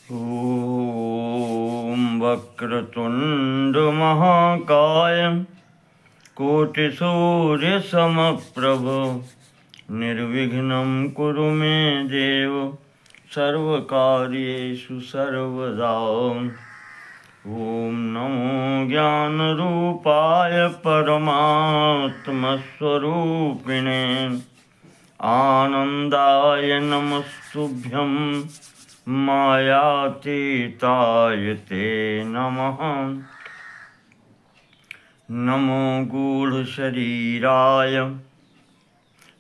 ॐ वक्रतुण्ड महाकाय कोटिसूर्यसमप्रभ निर्विघ्नं कुरु मे देव सर्वकार्येषु सर्वदा। ॐ नमो ज्ञानरूपाय परमात्मस्वरूपिणे आनन्दाय नमस्तुभ्यं मायातीताय ते नमः। नमो गूढशरीराय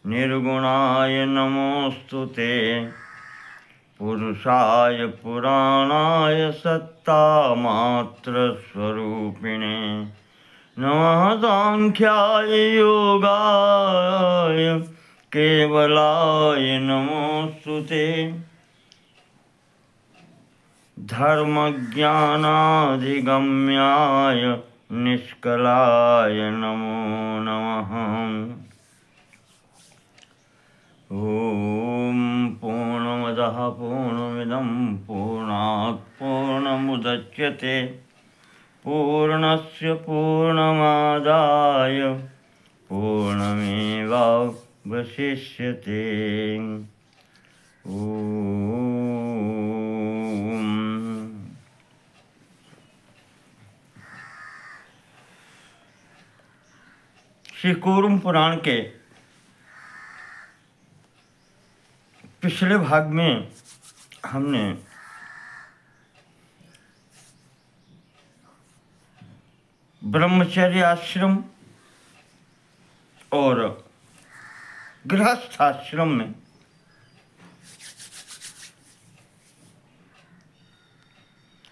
निर्गुणाय नमोऽस्तुते पुरुषाय पुराणाय सत्तामात्रस्वरूपिणे नमः। सांख्याय योगाय केवलाय नमोऽस्तुते धर्मज्ञानाधिगम्याय निष्कलाय नमो नमः। ॐ पूर्णमदः पूर्णमिदं पूर्णात् पूर्णमुदच्यते पूर्णस्य पूर्णमादाय पूर्णमेवावशिष्यते। श्री कूर्म पुराण के पिछले भाग में हमने ब्रह्मचर्य आश्रम और गृहस्थ आश्रम में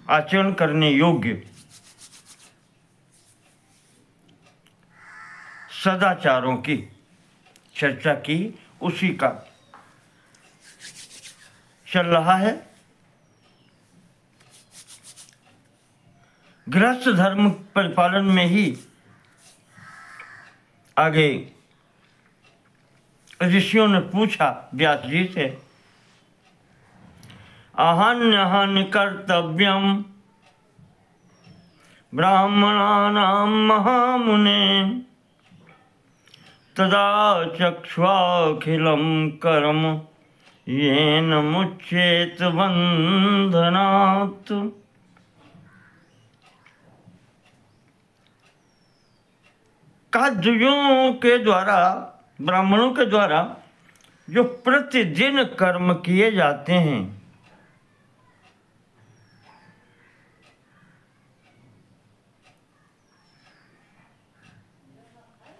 आचरण करने योग्य सदाचारों की चर्चा की। उसी का चल रहा है। गृहस्थ धर्म परिपालन में ही आगे ऋषियों ने पूछा व्यास जी से, आहन्य कर्तव्यम ब्राह्मणानां महामुने तदा चक्ष्वाखिलं कर्म येन मुच्येत बंधनात्। काजुओं के द्वारा, ब्राह्मणों के द्वारा जो प्रतिदिन कर्म किए जाते हैं,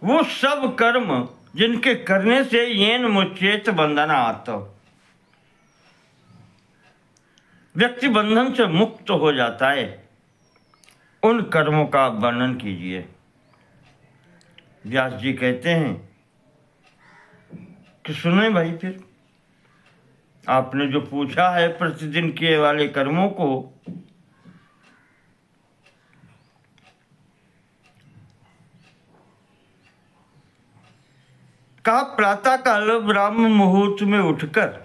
वो सब कर्म जिनके करने से येन मुच्येत बंधनात्, व्यक्ति बंधन से मुक्त हो जाता है, उन कर्मों का वर्णन कीजिए। व्यास जी कहते हैं कि सुने भाई, फिर आपने जो पूछा है प्रतिदिन किए वाले कर्मों को, कहा प्रातः काल ब्राह्म मुहूर्त में उठकर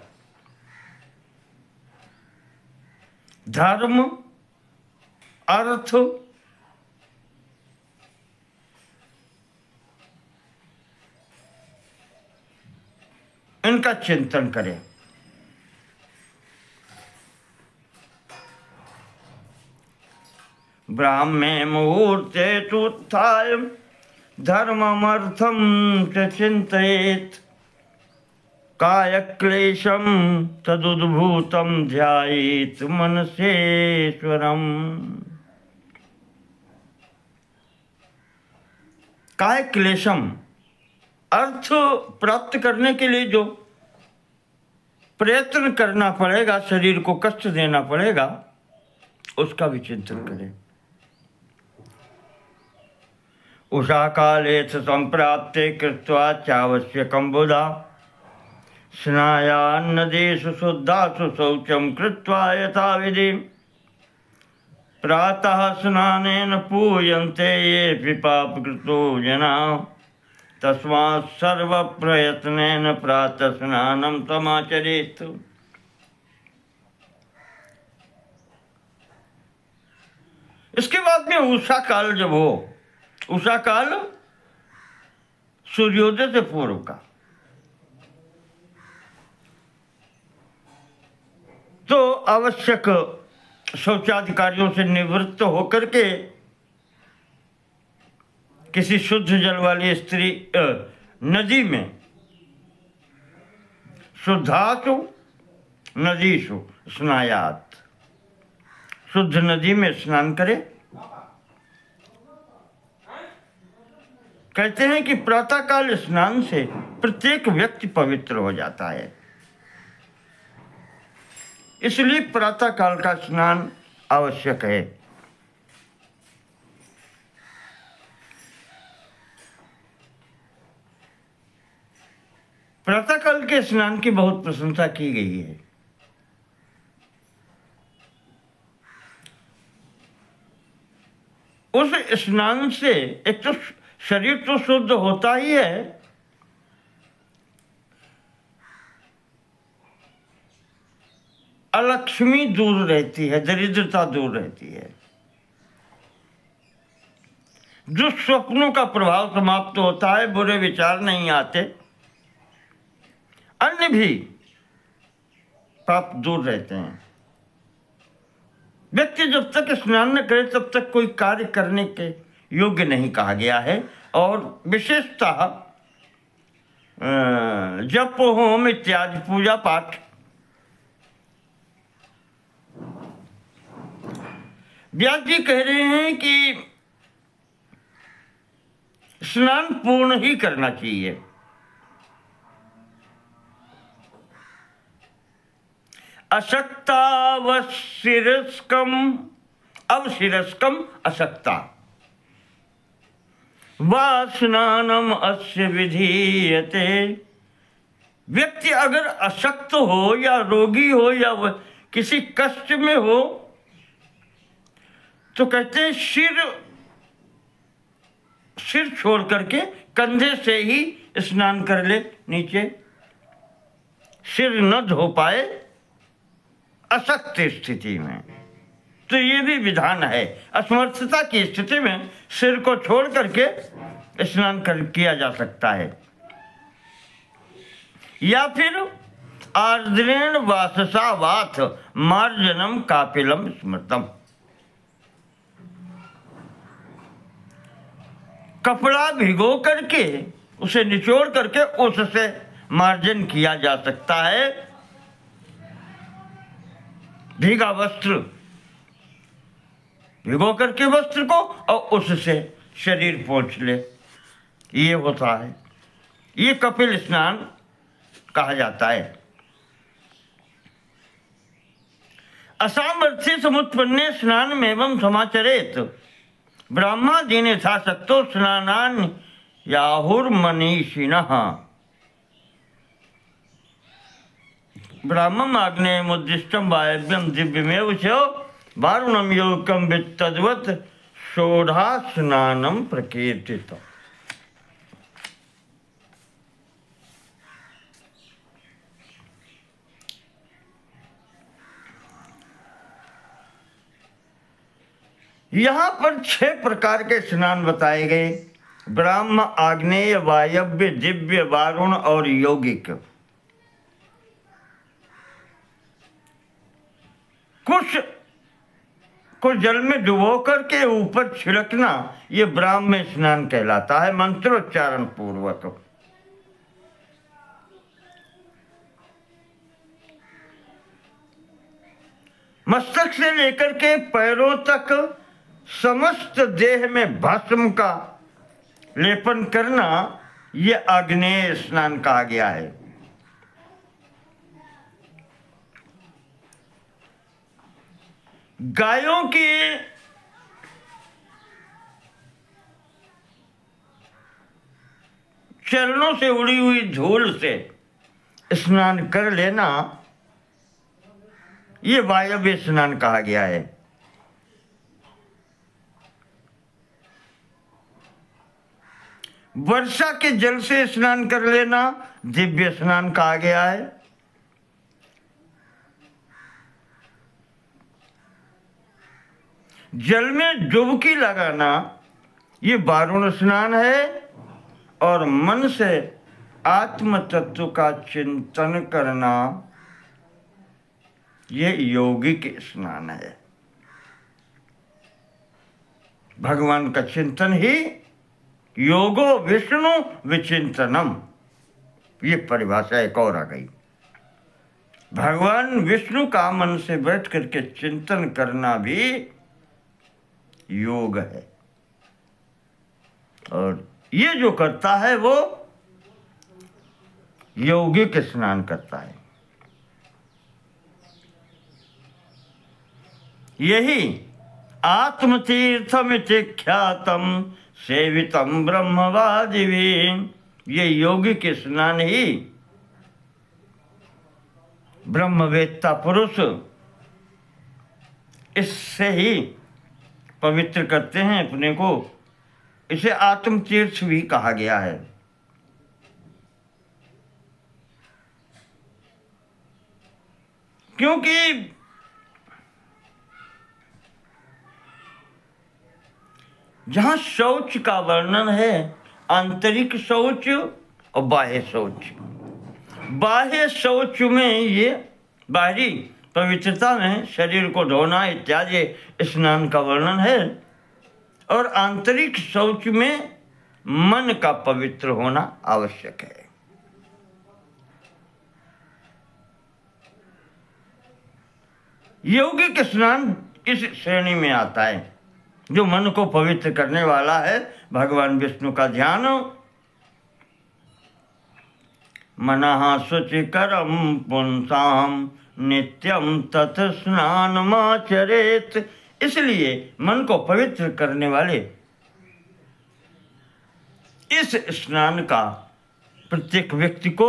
धर्म अर्थ इनका चिंतन करें। ब्राह्मे मुहूर्ते तु उत्थाय धर्ममर्थं च चिन्तयेत् कायक्लेशं तदुद्भूतं ध्यायेत् मनसेश्वरम्। काय क्लेशम, अर्थ प्राप्त करने के लिए जो प्रयत्न करना पड़ेगा, शरीर को कष्ट देना पड़ेगा, उसका भी चिंतन करें। उषा काले संप्राप्ते कृत्वा चावश्यकं बुधा स्नायान्नदेषु शुद्धासु शौचं कृत्वा यथाविधि प्रातः स्नानेन पूयन्ते ये पापकृतो जनाः तस्मात् सर्वप्रयत्नेन प्रातः स्नानं समाचरेत्। इसके बाद में उषा काल जब हो, उषा काल सूर्योदय से पूर्व का, तो आवश्यक शौचादि कार्यों से निवृत्त होकर के किसी शुद्ध जल वाली स्त्री नदी में, शुद्धासु नदीसु स्नायात, शुद्ध नदी में स्नान करे। कहते हैं कि प्रातःकाल स्नान से प्रत्येक व्यक्ति पवित्र हो जाता है, इसलिए प्रातःकाल का स्नान आवश्यक है। प्रातःकाल के स्नान की बहुत प्रशंसा की गई है। उस स्नान से एक तो शरीर तो शुद्ध होता ही है, अलक्ष्मी दूर रहती है, दरिद्रता दूर रहती है, दुष्स्वप्नों का प्रभाव समाप्त होता है, बुरे विचार नहीं आते, अन्य भी पाप दूर रहते हैं। व्यक्ति जब तक स्नान न करे तब तक कोई कार्य करने के योग्य नहीं कहा गया है। और विशेषतः जप होम इत्यादि पूजा पाठ व्यास जी कह रहे हैं कि स्नान पूर्ण ही करना चाहिए। अशक्तावशिरस्कम अवशिरस्कम अशक्ता वा स्नानम अस्य विधीयते। व्यक्ति अगर अशक्त हो या रोगी हो या किसी कष्ट में हो तो कहते हैं सिर छोड़ करके कंधे से ही स्नान कर ले, नीचे सिर न धो पाए अशक्त स्थिति में, तो ये भी विधान है। असमर्थता की स्थिति में सिर को छोड़ करके स्नान किया जा सकता है। या फिर आर्द्रेण वाससा वाथ मार्जनम कापिलम स्मृतम, कपड़ा भिगो करके उसे निचोड़ करके उससे मार्जन किया जा सकता है। भीगा वस्त्र भिगो करके वस्त्र को और उससे शरीर पोंछ ले, ये होता है, ये कपिल स्नान कहा जाता है। असामर्थ्य समुत्पन्ने स्नान में एवं समाचरेत ब्रह्मादीन यथाशक्तो स्नानान याहुर्मनीषिणः। ब्राह्मम आग्नेयमुद्दिष्टम वायव्यम दिव्यमेव च वारुणम योगकम वित्तद्वत् षोडा स्नानम प्रकीर्तित। यहाँ पर 6 प्रकार के स्नान बताए गए, ब्राह्म, आग्नेय, वायव्य, दिव्य, वारुण और यौगिक। कुछ जल में डुबो करके ऊपर छिड़कना, ये ब्राह्म स्नान कहलाता है, मंत्रोच्चारण पूर्वक। मस्तक से लेकर के पैरों तक समस्त देह में भस्म का लेपन करना, ये आग्नेय स्नान कहा गया है। गायों के चरणों से उड़ी हुई धूल से स्नान कर लेना, ये वायव्य स्नान कहा गया है। वर्षा के जल से स्नान कर लेना दिव्य स्नान कहा गया है। जल में डुबकी लगाना ये वारुण स्नान है, और मन से आत्म तत्व का चिंतन करना ये यौगिक स्नान है। भगवान का चिंतन ही योगो विष्णु विचिंतनम, ये परिभाषा एक और आ गई। भगवान विष्णु का मन से बैठ करके चिंतन करना भी योग है, और ये जो करता है वो यौगिक स्नान करता है। यही आत्मतीर्थमिति ख्यातम सेवितम ब्रह्मवादिभिः, ये यौगिक स्नान ही ब्रह्मवेत्ता पुरुष इससे ही पवित्र करते हैं अपने को। इसे आत्मतीर्थ भी कहा गया है। क्योंकि जहां शौच का वर्णन है, आंतरिक शौच और बाह्य शौच। बाह्य शौच में ये बाहरी पवित्रता में शरीर को धोना इत्यादि स्नान का वर्णन है, और आंतरिक शौच में मन का पवित्र होना आवश्यक है। यौगिक स्नान इस श्रेणी में आता है, जो मन को पवित्र करने वाला है। भगवान विष्णु का ध्यान, मनः शुचिकरम पुंसाम नित्यम तत् स्नानमाचरेत्, इसलिए मन को पवित्र करने वाले इस स्नान का प्रत्येक व्यक्ति को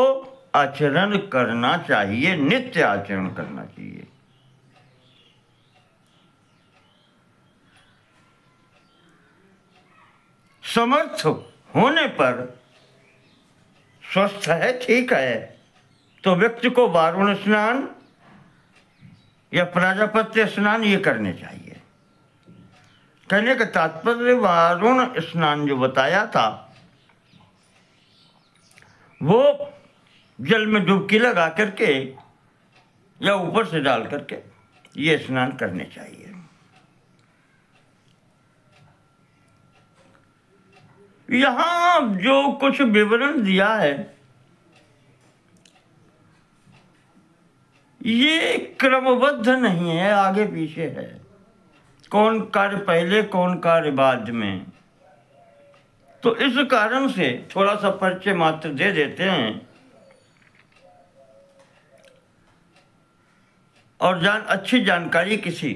आचरण करना चाहिए, नित्य आचरण करना चाहिए। समर्थ होने पर स्वस्थ है, ठीक है, तो व्यक्ति को वारुण स्नान या प्राजापत्य स्नान ये करने चाहिए। कहने का तात्पर्य वारुण स्नान जो बताया था वो जल में डुबकी लगा करके या ऊपर से डाल करके ये स्नान करने चाहिए। यहाँ जो कुछ विवरण दिया है ये क्रमबद्ध नहीं है, आगे पीछे है, कौन कार्य पहले कौन कार्य बाद में। तो इस कारण से थोड़ा सा परिचय मात्र दे देते हैं, और अच्छी जानकारी किसी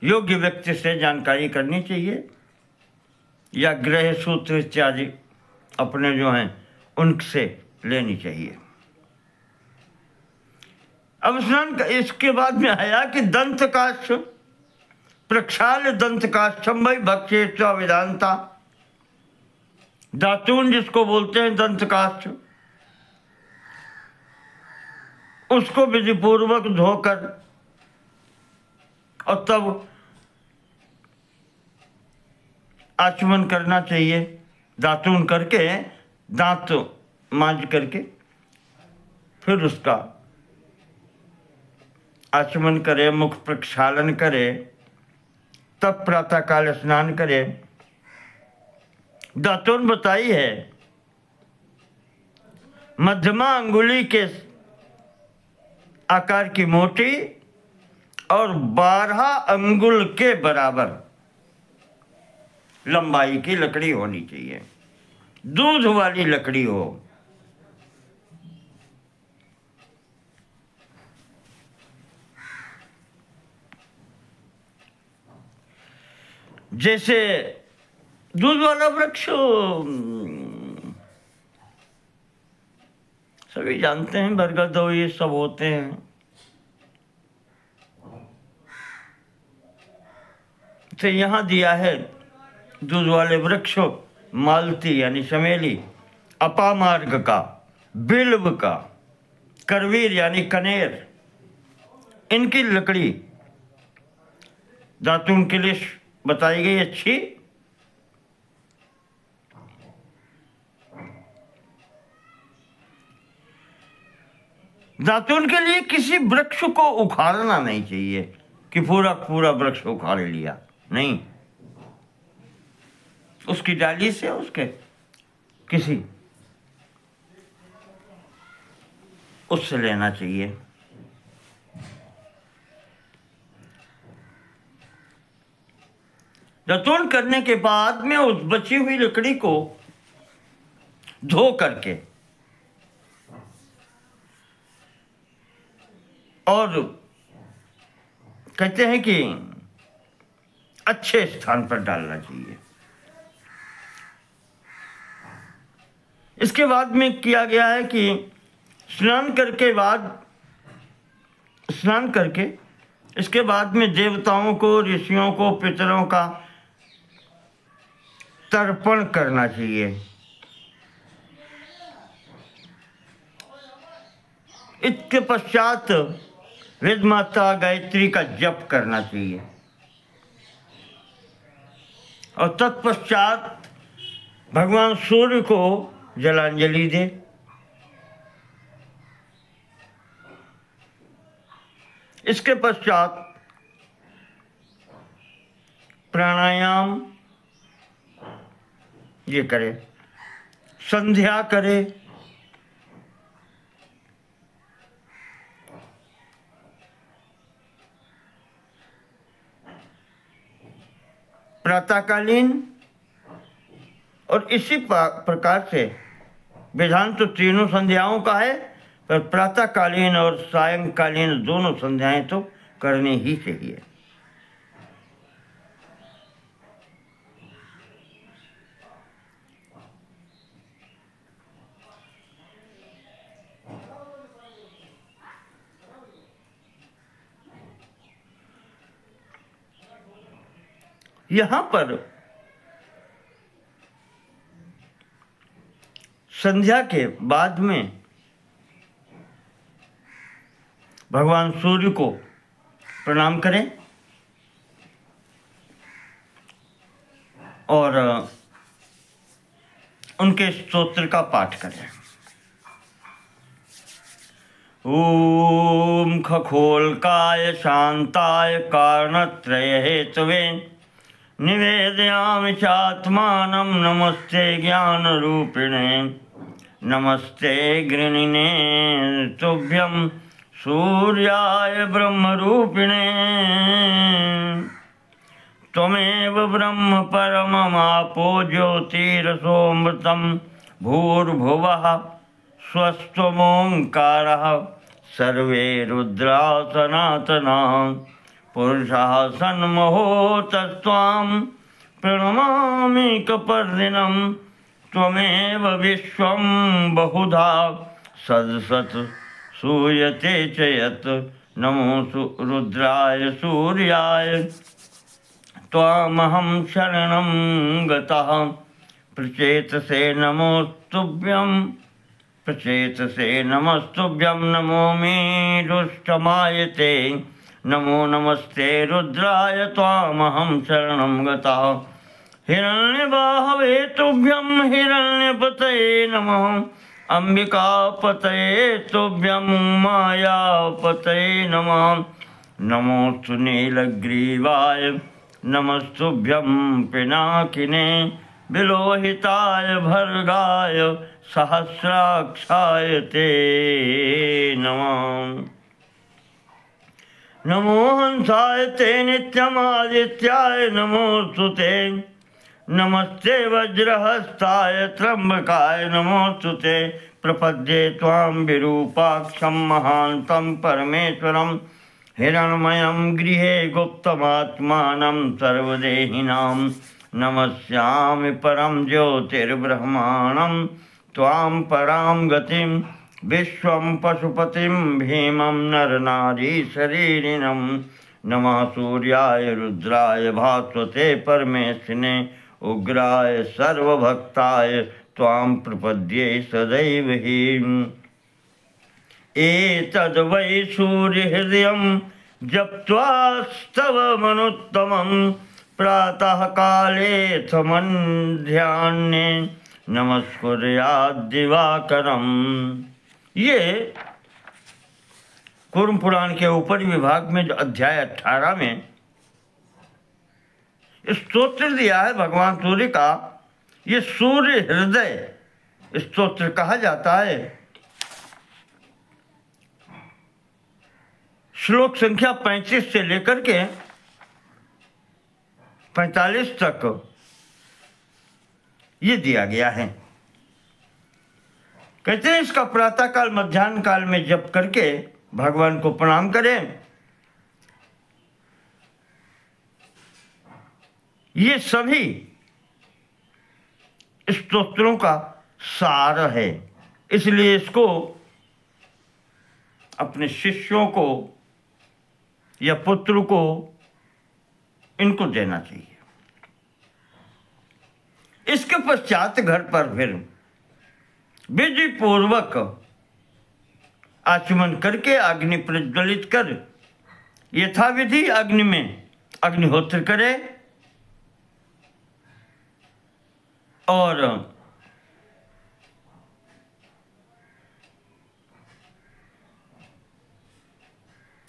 योग्य व्यक्ति से जानकारी करनी चाहिए, या ग्रह सूत्र इत्यादि अपने जो हैं उनसे लेनी चाहिए। अब स्नान का इसके बाद में आया कि दंत काष्ठ प्रक्षाल्य दंत काष्ठम भाई भक्षेत विधानता, दातून जिसको बोलते हैं दंत काष्ठ, उसको विधिपूर्वक धोकर और तब आचमन करना चाहिए। दातून करके दांत मांज करके फिर उसका आचमन करे, मुख प्रक्षालन करे, तब प्रातःकाल स्नान करे। दातून बताई है मध्यमा अंगुली के आकार की मोटी और 12 अंगुल के बराबर लंबाई की लकड़ी होनी चाहिए, दूध वाली लकड़ी हो। जैसे दूध वाला वृक्ष सभी जानते हैं, बरगद हो ये सब होते हैं। तो यहाँ दिया है दूध वाले वृक्ष, मालती यानी चमेली, अपामार्ग का, बिल्व का, करवीर यानी कनेर, इनकी लकड़ी दातून के लिए बताई गई अच्छी। दातून के लिए किसी वृक्ष को उखाड़ना नहीं चाहिए कि पूरा पूरा वृक्ष उखाड़ लिया, नहीं, उसकी डाली से उसके किसी उससे लेना चाहिए। दातून करने के बाद में उस बची हुई लकड़ी को धो करके और कहते हैं कि अच्छे स्थान पर डालना चाहिए। इसके बाद में किया गया है कि स्नान करके इसके बाद में देवताओं को, ऋषियों को, पितरों का तर्पण करना चाहिए। इसके पश्चात वेद माता गायत्री का जप करना चाहिए और तत्पश्चात भगवान सूर्य को जलांजलि दे। इसके पश्चात प्राणायाम ये करे, संध्या करे, प्रातःकालीन, और इसी प्रकार से विधान तो तीनों संध्याओं का है, पर प्रातःकालीन और सायंकालीन दोनों संध्याएं तो करनी ही चाहिए। यहां पर संध्या के बाद में भगवान सूर्य को प्रणाम करें और उनके स्तोत्र का पाठ करें। ओम खगोलकाय शांताय कारणत्रय हेतवे निवेदयामि चात्मानं नमस्ते ज्ञानरूपिणे नमस्ते गृणिने तुभ्यं सूर्याय ब्रह्मरूपिणे त्वमेव ब्रह्म परममापो ज्योतिरसोऽमृतं भूर्भुवः स्वस्त्वमोङ्कारः सर्वे रुद्रा सनातनाः पुरुषः सन्महोतस्त्वां प्रणमामि कपर्दिनं त्वमेव विश्वं बहुधा सदसत् सूयते च यत् नमो रुद्राय सूर्याय त्वामहं शरणं गतः प्रचेतसे नमोस्तुभ्यं नमो मे दुष्टमायते नमो नमस्ते रुद्राय त्वामहं शरणं गतः हिरण्यबाहवे तुभ्यं हिरण्यपतये नमः अंबिकापतये तुभ्यं मायापतये नमः नमोस्तु नीलग्रीवाय नमस्तुभ्यं पिनाकिने विलोहिताय भर्गाय सहस्राक्षाय ते नमः नमो हंसाय ते नित्यमादित्याय नमोस्तु ते नमस्ते वज्रहस्ताय त्र्यंबकाय नमोस्तु ते प्रपद्ये त्वां विरूपाक्षं महान्तं परमेश्वरं हिरण्मयं गृहे गुप्तमात्मानं सर्वदेहिनां नमस्यामि परं ज्योतिर्ब्रह्माणं त्वां परां गतिं विश्वं पशुपतिं भीमं नरनारीशरीरिणं नमः सूर्याय रुद्राय भास्वते परमेश्वने उग्राय सर्वभक्ताय त्वां प्रपद्ये सदैव हि एतद् वै सूर्यहृदयं जप्त्वास्तव मनुत्तमं प्रातः काले समन्ध्यान्ये नमस्कुर्याद् दिवाकरम। ये कूर्म पुराण के ऊपरी विभाग में जो अध्याय 18 में स्तोत्र दिया है भगवान सूर्य का, ये सूर्य हृदय स्तोत्र कहा जाता है। श्लोक संख्या 35 से लेकर के 45 तक ये दिया गया है। कहते हैं इसका प्रातः काल मध्याह्न काल में जप करके भगवान को प्रणाम करें। ये सभी स्तोत्रों का सार है, इसलिए इसको अपने शिष्यों को या पुत्र को इनको देना चाहिए। इसके पश्चात घर पर फिर विधि पूर्वक आचमन करके अग्नि प्रज्वलित कर यथाविधि अग्नि में अग्निहोत्र करे और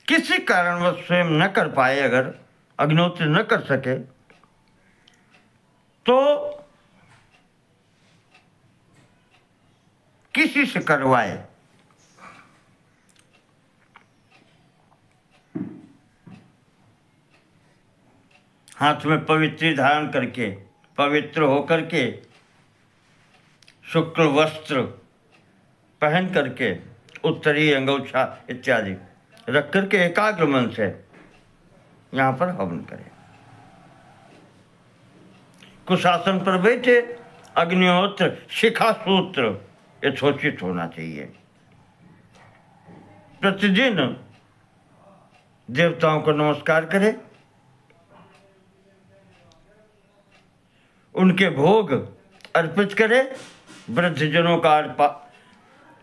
किसी कारणवश स्वयं न कर पाए, अगर अग्निहोत्र न कर सके तो किसी से करवाए। हाथ में पवित्र धारण करके, पवित्र होकर के, शुक्ल वस्त्र पहन करके, उत्तरी अंगोछा इत्यादि रख करके एकाग्र मन से यहाँ पर हवन करें। कुशासन पर बैठे अग्निहोत्र शिखा सूत्र यथोचित होना चाहिए। प्रतिदिन देवताओं को नमस्कार करें, उनके भोग अर्पित करें, वृद्धजनों का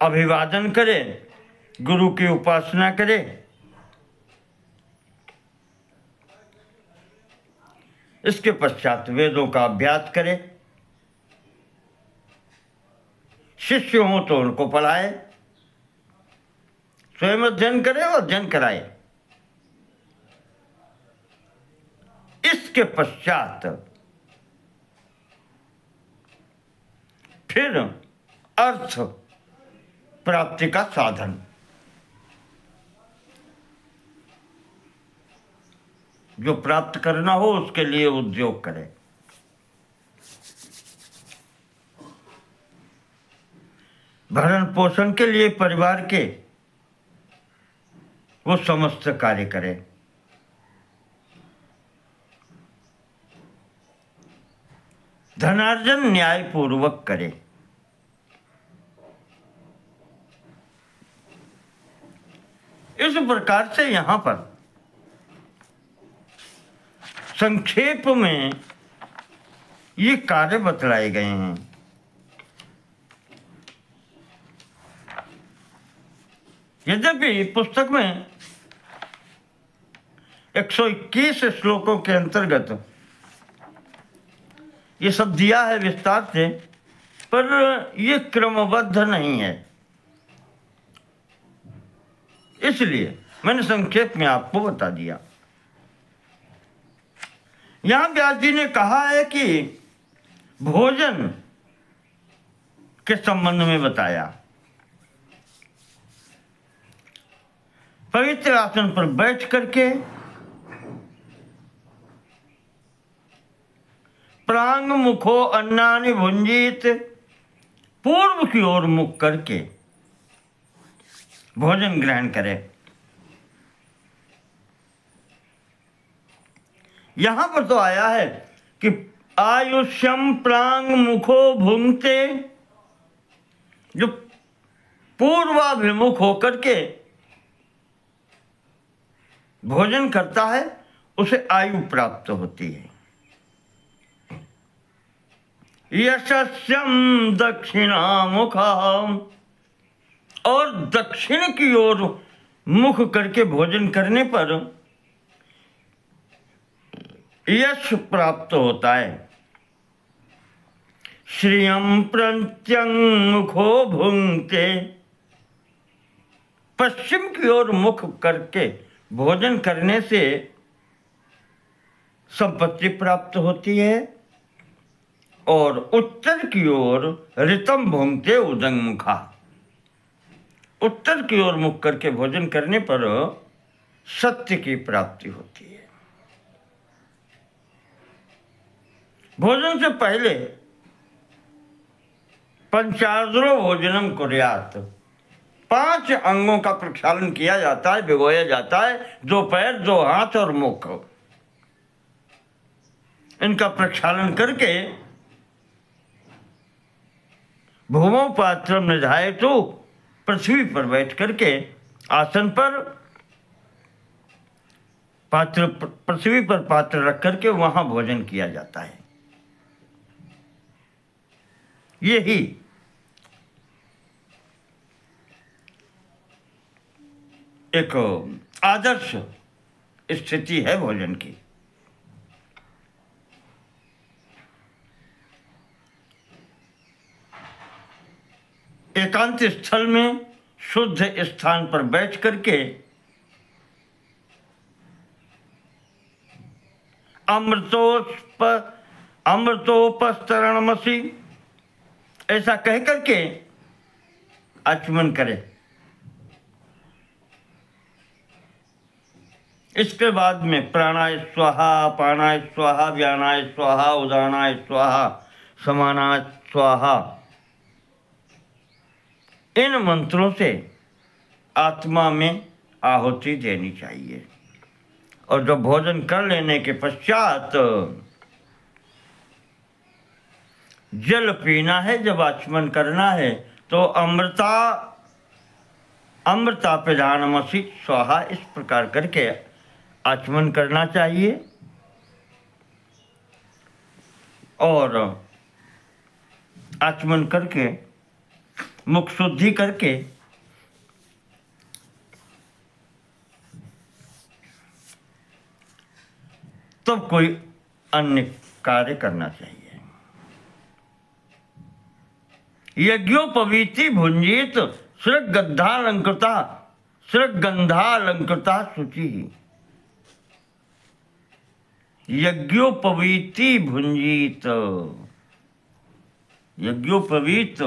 अभिवादन करें, गुरु की उपासना करें। इसके पश्चात वेदों का अभ्यास करें। शिष्य हो तो उनको पढ़ाए, स्वयं अध्ययन करें और अध्ययन कराए। इसके पश्चात फिर अर्थ प्राप्ति का साधन, जो प्राप्त करना हो उसके लिए उद्योग करें। भरण पोषण के लिए परिवार के वो समस्त कार्य करें। धनार्जन न्याय पूर्वक करें। इस प्रकार से यहां पर संक्षेप में ये कार्य बतलाए गए हैं। यद्यपि पुस्तक में 121 श्लोकों के अंतर्गत ये सब दिया है विस्तार से, पर ये क्रमबद्ध नहीं है, इसलिए मैंने संक्षेप में आपको बता दिया। यहां व्यास जी ने कहा है कि भोजन के संबंध में बताया। पवित्र आसन पर बैठ करके प्रांग मुखो अन्नानि भुंजित, पूर्व की ओर मुख करके भोजन ग्रहण करें। यहां पर तो आया है कि आयुष्यम प्रांग मुखो भुंगते, जो पूर्वाभिमुख होकर के भोजन करता है उसे आयु प्राप्त होती है। यशस्यम दक्षिणामुखा, और दक्षिण की ओर मुख करके भोजन करने पर यश प्राप्त होता है। श्रियं प्रत्यंग मुखो भुंक्ते, पश्चिम की ओर मुख करके भोजन करने से संपत्ति प्राप्त होती है, और उत्तर की ओर ऋतम भुंक्ते उदंग मुखा, उत्तर की ओर मुख करके भोजन करने पर सत्य की प्राप्ति होती है। भोजन से पहले पंचार्द्रो भोजनम कुर्यात्, 5 अंगों का प्रक्षालन किया जाता है, भिगोया जाता है। 2 पैर, 2 हाथ और मुख, इनका प्रक्षालन करके भूमौ पात्रम निधायतु, पृथ्वी पर बैठ करके आसन पर पात्र, पृथ्वी पर पात्र रख करके वहां भोजन किया जाता है। यही एक आदर्श स्थिति है भोजन की। एकांत स्थल में शुद्ध स्थान पर बैठ करके अमृतोपस्तरणमसि ऐसा कह करके आचमन करें। इसके बाद में प्राणाय स्वाहा, अपानाय स्वाहा, व्यानाय स्वाहा, उदानाय स्वाहा, समानाय स्वाहा, इन मंत्रों से आत्मा में आहुति देनी चाहिए। और जब भोजन कर लेने के पश्चात जल पीना है, जब आचमन करना है तो अमृता पिधानमसि स्वाहा, इस प्रकार करके आचमन करना चाहिए। और आचमन करके मुख शुद्धि करके तब कोई अन्य कार्य करना चाहिए। यज्ञोपवीति भुंजित सृगंधालंकृता शुचि, यज्ञोपवीति भुंजित, यज्ञोपवीत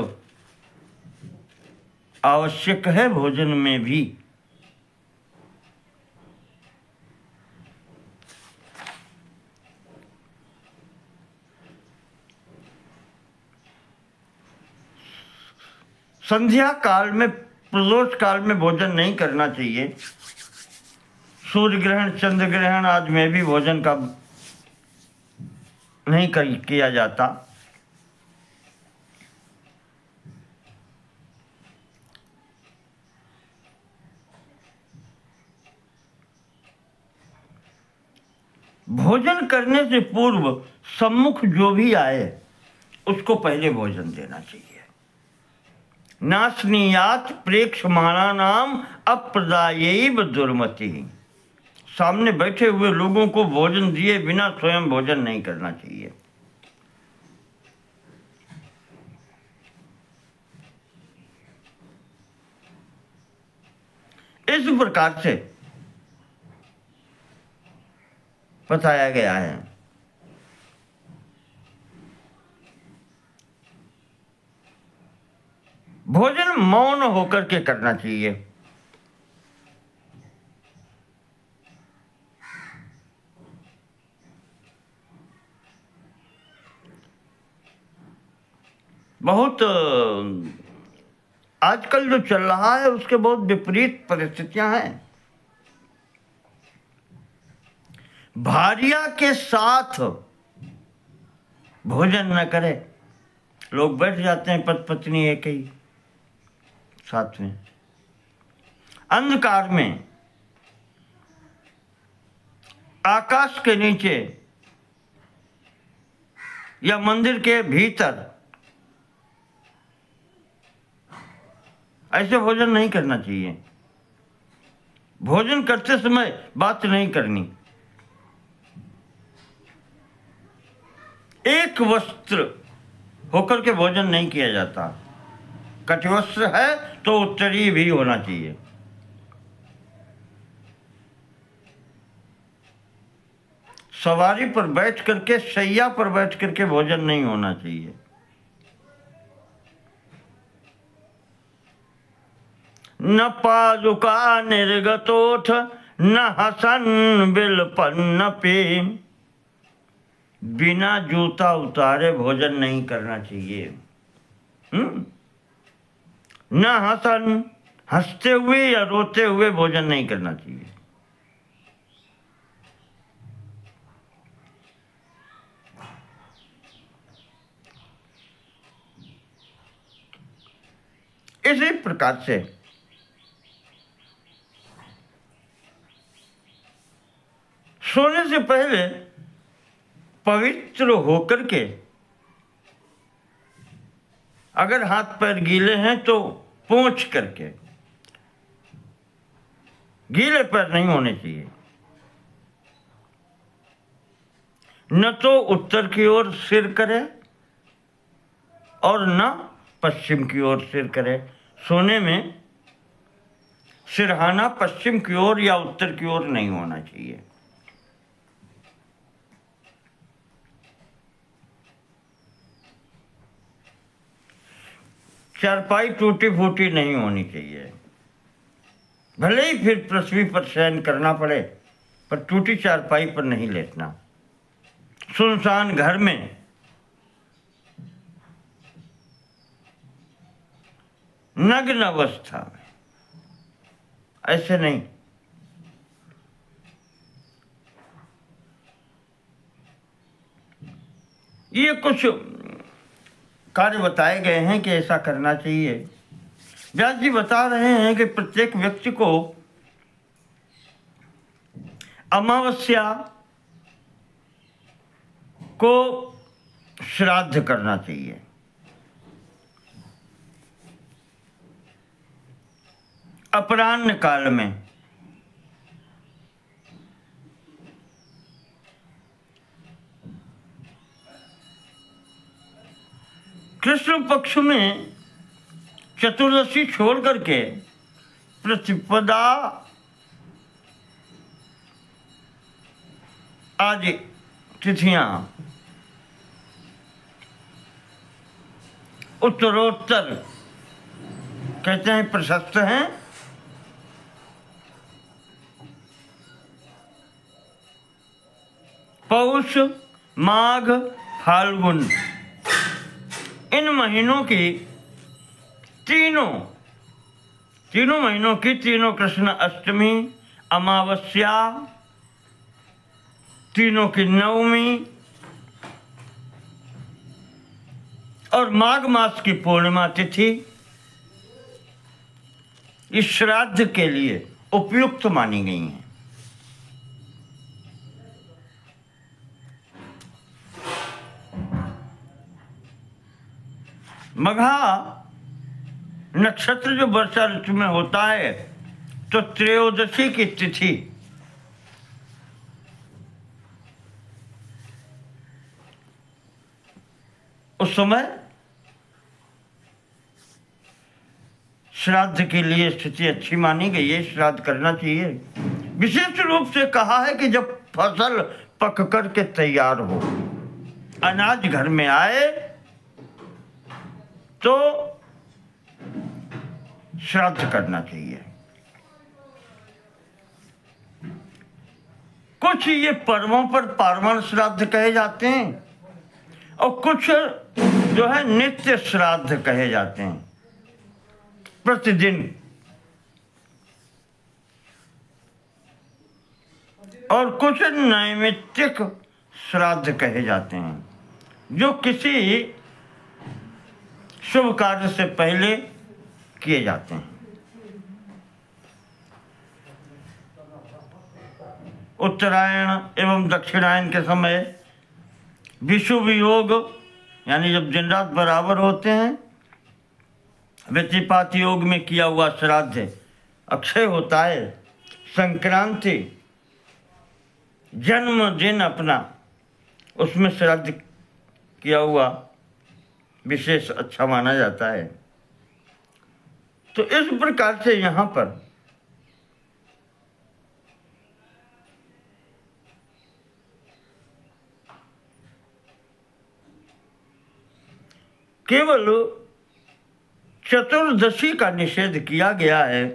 आवश्यक है भोजन में भी। संध्या काल में, प्रदोष काल में भोजन नहीं करना चाहिए। सूर्य ग्रहण, चंद्र ग्रहण आदि में भी भोजन का नहीं किया जाता। भोजन करने से पूर्व सम्मुख जो भी आए उसको पहले भोजन देना चाहिए। नास्नीयात प्रेक्षमाणा नाम अप्रदायैव दुर्मति, सामने बैठे हुए लोगों को भोजन दिए बिना स्वयं भोजन नहीं करना चाहिए। इस प्रकार से बताया गया है। भोजन मौन होकर के करना चाहिए। बहुत आजकल जो चल रहा है उसके बहुत विपरीत परिस्थितियां हैं। भार्या के साथ भोजन न करे, लोग बैठ जाते हैं पति पत्नी एक ही साथ में, अंधकार में, आकाश के नीचे या मंदिर के भीतर। ऐसे भोजन नहीं करना चाहिए। भोजन करते समय बात नहीं करनी। एक वस्त्र होकर के भोजन नहीं किया जाता। कटिवस्त्र है तो उत्तरीय भी होना चाहिए। सवारी पर बैठ करके, शैया पर बैठ करके भोजन नहीं होना चाहिए। न पादुका निर्गतोथ न हसन बिलपन्नपे। बिना जूता उतारे भोजन नहीं करना चाहिए। न हसन, हंसते हुए या रोते हुए भोजन नहीं करना चाहिए। इसी प्रकार से सोने से पहले पवित्र होकर के, अगर हाथ पैर गीले हैं तो पोंछ करके, गीले पैर नहीं होने चाहिए। न तो उत्तर की ओर सिर करे और न पश्चिम की ओर सिर करे। सोने में सिरहाना पश्चिम की ओर या उत्तर की ओर नहीं होना चाहिए। चारपाई टूटी फूटी नहीं होनी चाहिए। भले ही फिर पृथ्वी पर शयन करना पड़े, पर टूटी चारपाई पर नहीं लेटना। सुनसान घर में नग्न अवस्था में ऐसे नहीं। ये कुछ कार्य बताए गए हैं कि ऐसा करना चाहिए। व्यास जी बता रहे हैं कि प्रत्येक व्यक्ति को अमावस्या को श्राद्ध करना चाहिए। अपराह्न काल में कृष्ण पक्ष में चतुर्दशी छोड़ करके प्रतिपदा आदि तिथियां उत्तरोत्तर कहते हैं प्रशस्त हैं। पौष, माघ, फाल्गुन, इन महीनों की तीनों महीनों की तीनों कृष्ण अष्टमी, अमावस्या, तीनों की नवमी और माघ मास की पूर्णिमा तिथि इस श्राद्ध के लिए उपयुक्त मानी गई हैं। मघा नक्षत्र जो वर्षा ऋतु में होता है तो त्रयोदशी की तिथि उस समय श्राद्ध के लिए स्थिति अच्छी मानी गई है। श्राद्ध करना चाहिए। विशेष रूप से कहा है कि जब फसल पक कर के तैयार हो, अनाज घर में आए तो श्राद्ध करना चाहिए। कुछ ये पर्वों पर पार्वण श्राद्ध कहे जाते हैं और कुछ जो है नित्य श्राद्ध कहे जाते हैं, प्रतिदिन। और कुछ नैमित्तिक श्राद्ध कहे जाते हैं, जो किसी शुभ कार्य से पहले किए जाते हैं। उत्तरायण एवं दक्षिणायन के समय विषुव योग, यानी जब दिन रात बराबर होते हैं, व्यतिपात योग में किया हुआ श्राद्ध अक्षय होता है, संक्रांति, जन्मदिन अपना, उसमें श्राद्ध किया हुआ विशेष अच्छा माना जाता है। तो इस प्रकार से यहाँ पर केवल चतुर्दशी का निषेध किया गया है।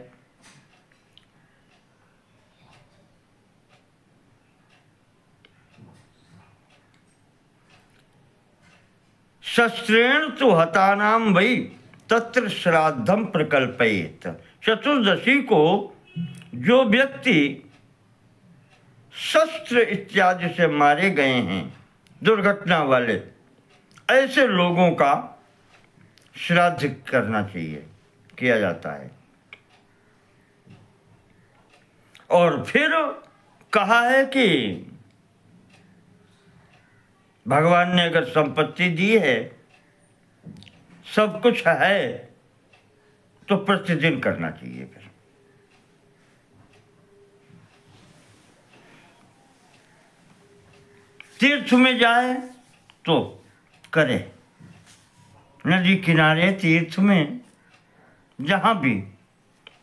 शस्त्रेण तु हतानाम वै तत्र श्राद्धम प्रकल्पयेत। चतुर्दशी को जो व्यक्ति शस्त्र इत्यादि से मारे गए हैं, दुर्घटना वाले, ऐसे लोगों का श्राद्ध करना चाहिए, किया जाता है। और फिर कहा है कि भगवान ने अगर संपत्ति दी है, सब कुछ है, तो प्रतिदिन करना चाहिए। फिर तीर्थ में जाए तो करे, नदी किनारे, तीर्थ में, जहाँ भी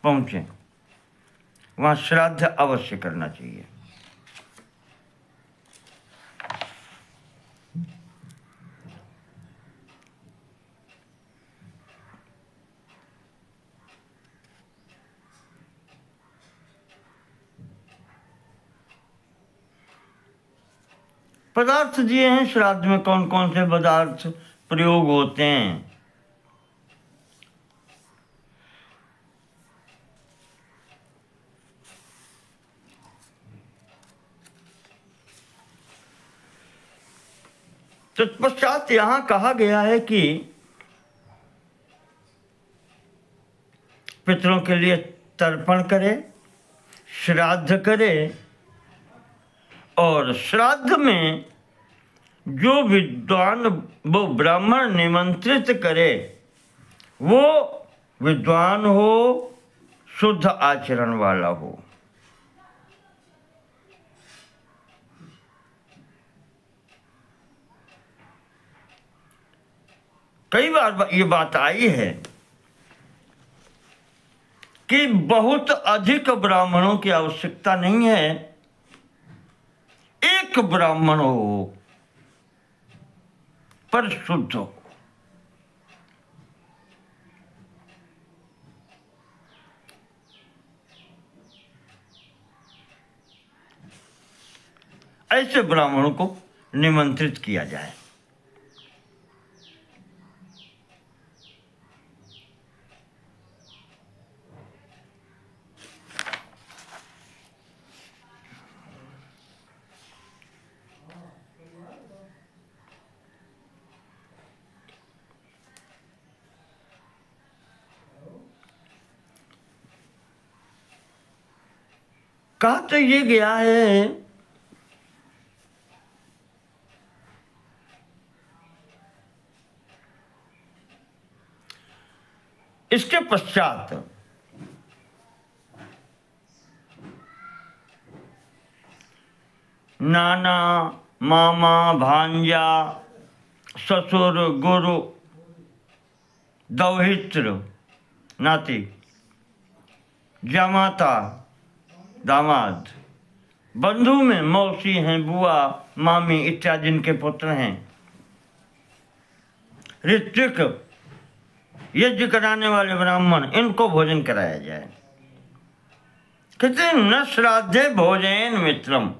पहुँचे वहाँ श्राद्ध अवश्य करना चाहिए। पदार्थ दिए हैं श्राद्ध में, कौन कौन से पदार्थ प्रयोग होते हैं। तत्पश्चात यहाँ कहा गया है कि पितरों के लिए तर्पण करे, श्राद्ध करे, और श्राद्ध में जो विद्वान वो ब्राह्मण निमंत्रित करे, वो विद्वान हो, शुद्ध आचरण वाला हो। कई बार ये बात आई है कि बहुत अधिक ब्राह्मणों की आवश्यकता नहीं है, एक ब्राह्मण हो पर शुद्ध हो। ऐसे ब्राह्मणों को निमंत्रित किया जाए। कहा तो ये गया है इसके पश्चात नाना, मामा, भांजा, ससुर, गुरु, दौहित्र, नाती, जामाता, दामाद, बंधु में मौसी हैं, बुआ, मामी इत्यादि जिनके पुत्र हैं, ऋत्विक, यज्ञ कराने वाले ब्राह्मण, इनको भोजन कराया जाए। कहते न श्राद्धे भोजन मित्रम,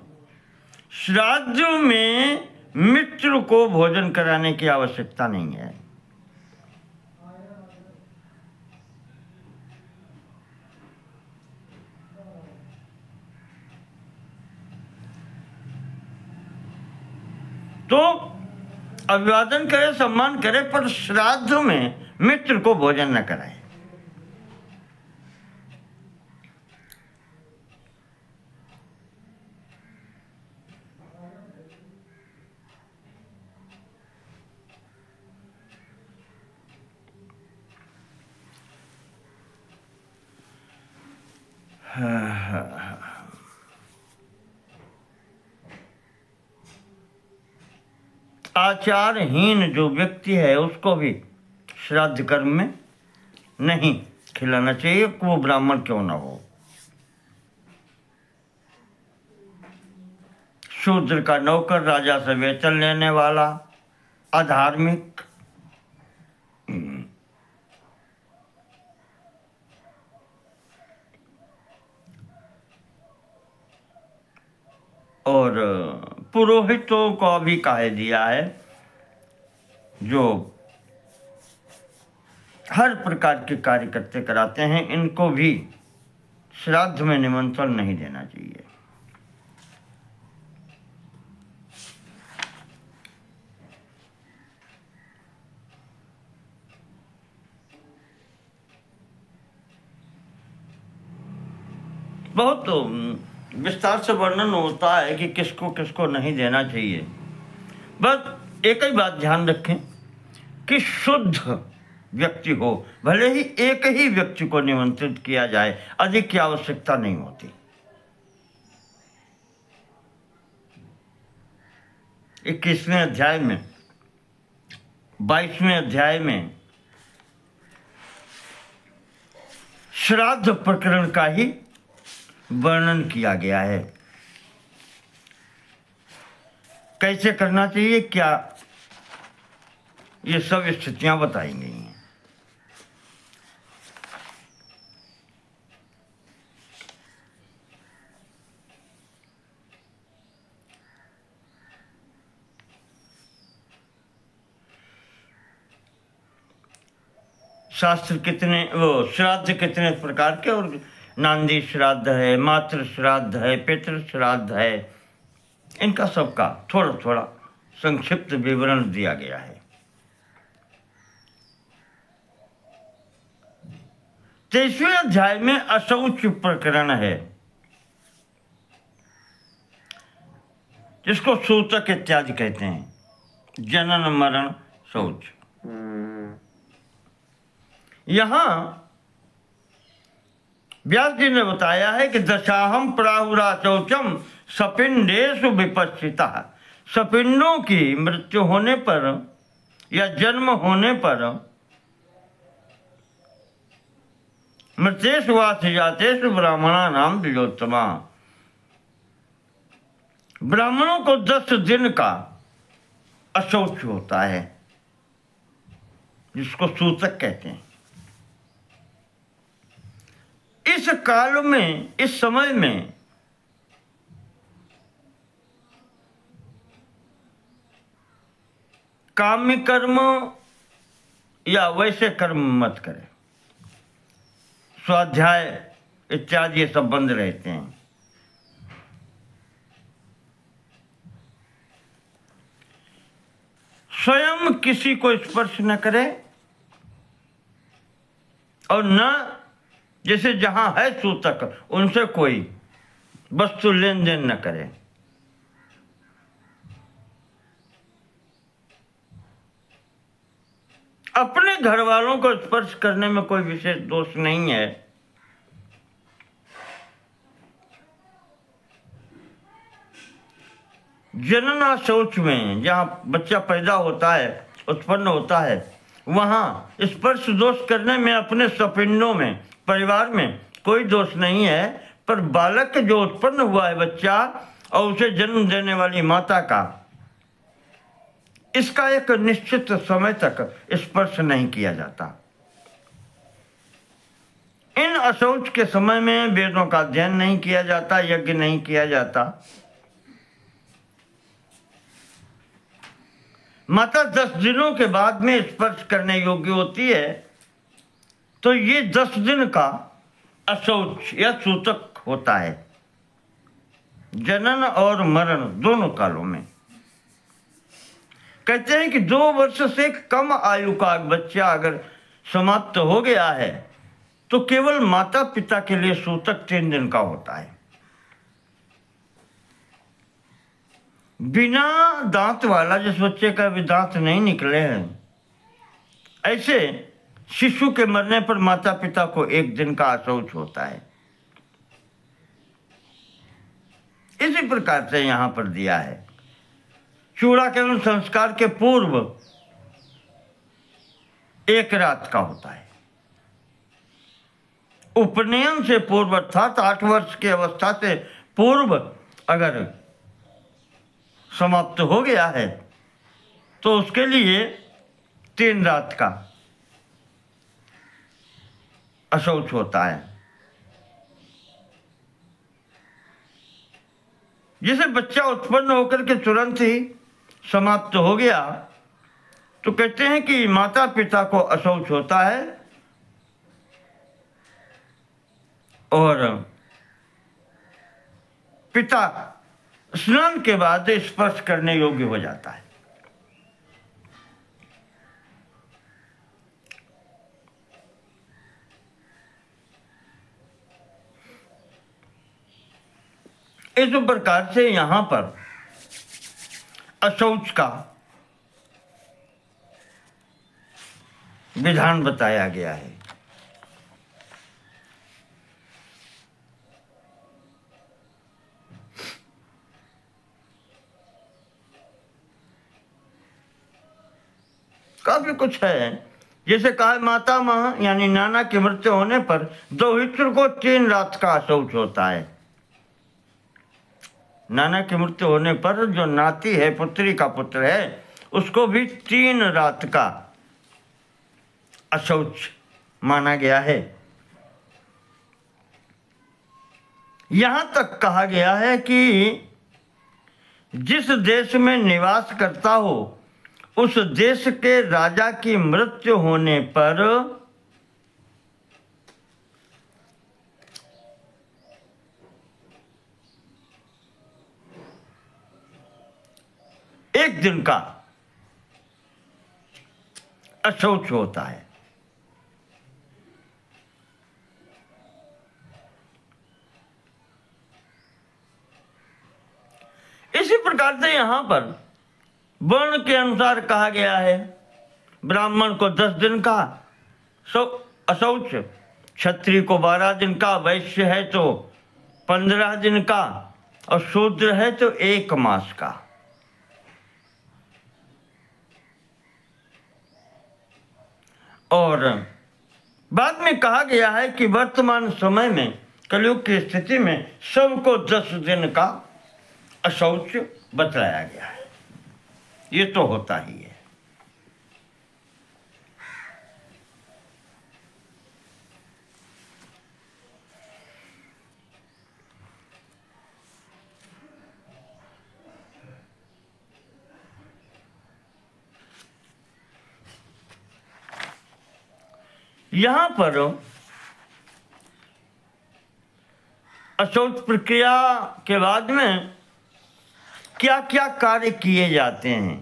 श्राद्ध में मित्र को भोजन कराने की आवश्यकता नहीं है। तो अभिवादन करे, सम्मान करे, पर श्राद्ध में मित्र को भोजन न कराए। आचारहीन जो व्यक्ति है उसको भी श्राद्ध कर्म में नहीं खिलाना चाहिए, वो ब्राह्मण क्यों ना हो। शूद्र का नौकर, राजा से वेतन लेने वाला, अधार्मिक, और पुरोहितों को भी कह दिया है जो हर प्रकार के कार्य करते कराते हैं, इनको भी श्राद्ध में निमंत्रण नहीं देना चाहिए। बहुत विस्तार से वर्णन होता है कि किसको किसको नहीं देना चाहिए। बस एक ही बात ध्यान रखें कि शुद्ध व्यक्ति हो, भले ही एक ही व्यक्ति को निमंत्रित किया जाए, अधिक की आवश्यकता नहीं होती। 21वें अध्याय में, 22वें अध्याय में श्राद्ध प्रकरण का ही वर्णन किया गया है। कैसे करना चाहिए, क्या, ये सब स्थितियां बताई गई हैं। शास्त्र कितने, वो श्राद्ध कितने प्रकार के, और नांदी श्राद्ध है, मातृ श्राद्ध है, पितृ श्राद्ध है, इनका सबका थोड़ा थोड़ा संक्षिप्त विवरण दिया गया है। 23वें अध्याय में अशौच प्रकरण है, जिसको सूतक इत्यादि कहते हैं, जनन मरण शौच। यहां व्यास जी ने बताया है कि दशाहम प्राहुरा शौचम सपिंडेषु विपश्चिता। सपिंडों की मृत्यु होने पर या जन्म होने पर मृतेषु वासजातेषु ब्राह्मणानां द्विजोत्तमा। ब्राह्मणों को 10 दिन का अशौच होता है, जिसको सूतक कहते हैं। इस काल में, इस समय में काम्य कर्म या वैसे कर्म मत करें, स्वाध्याय इत्यादि ये सब बंद रहते हैं। स्वयं किसी को स्पर्श न करे, और न जैसे जहां है सूतक उनसे कोई वस्तु लेन देन न करे। अपने घर वालों को स्पर्श करने में कोई विशेष दोष नहीं है। जनना शौच में, जहां बच्चा पैदा होता है, उत्पन्न होता है, वहां स्पर्श दोष करने में अपने सपिंडों में, परिवार में कोई दोष नहीं है। पर बालक जो उत्पन्न हुआ है बच्चा, और उसे जन्म देने वाली माता का, इसका एक निश्चित समय तक स्पर्श नहीं किया जाता। इन अशौच के समय में वेदों का अध्ययन नहीं किया जाता, यज्ञ नहीं किया जाता। माता 10 दिनों के बाद में स्पर्श करने योग्य होती है, तो ये 10 दिन का अशौच या सूतक होता है, जनन और मरण दोनों कालों में। कहते हैं कि 2 वर्ष से कम आयु का बच्चा अगर समाप्त हो गया है तो केवल माता पिता के लिए सूतक 3 दिन का होता है। बिना दांत वाला, जिस बच्चे का भी दांत नहीं निकले हैं, ऐसे शिशु के मरने पर माता पिता को 1 दिन का अशौच होता है। इसी प्रकार से यहां पर दिया है, चूड़ाकरण संस्कार के पूर्व 1 रात का होता है। उपनयन से पूर्व अर्थात 8 वर्ष की अवस्था से पूर्व अगर समाप्त हो गया है तो उसके लिए 3 रात का अशौच होता है। जैसे बच्चा उत्पन्न होकर के तुरंत ही समाप्त हो गया तो कहते हैं कि माता पिता को अशौच होता है और पिता स्नान के बाद स्पर्श करने योग्य हो जाता है। इस प्रकार से यहां पर अशौच का विधान बताया गया है। काफी कुछ है। जैसे कहा माता माँ यानी नाना की मृत्यु होने पर दोहित्र को 3 रात का अशौच होता है। नाना की मृत्यु होने पर जो नाती है, पुत्री का पुत्र है, उसको भी 3 रात का अशौच माना गया है। यहां तक कहा गया है कि जिस देश में निवास करता हो उस देश के राजा की मृत्यु होने पर 1 दिन का अशौच होता है। इसी प्रकार से यहां पर वर्ण के अनुसार कहा गया है। ब्राह्मण को 10 दिन का अशौच, क्षत्रिय को 12 दिन का, वैश्य है तो 15 दिन का और शूद्र है तो 1 मास का। और बाद में कहा गया है कि वर्तमान समय में कलयुग की स्थिति में सबको 10 दिन का अशौच बतलाया गया है। ये तो होता ही है। यहां पर अशौच प्रक्रिया के बाद में क्या क्या कार्य किए जाते हैं,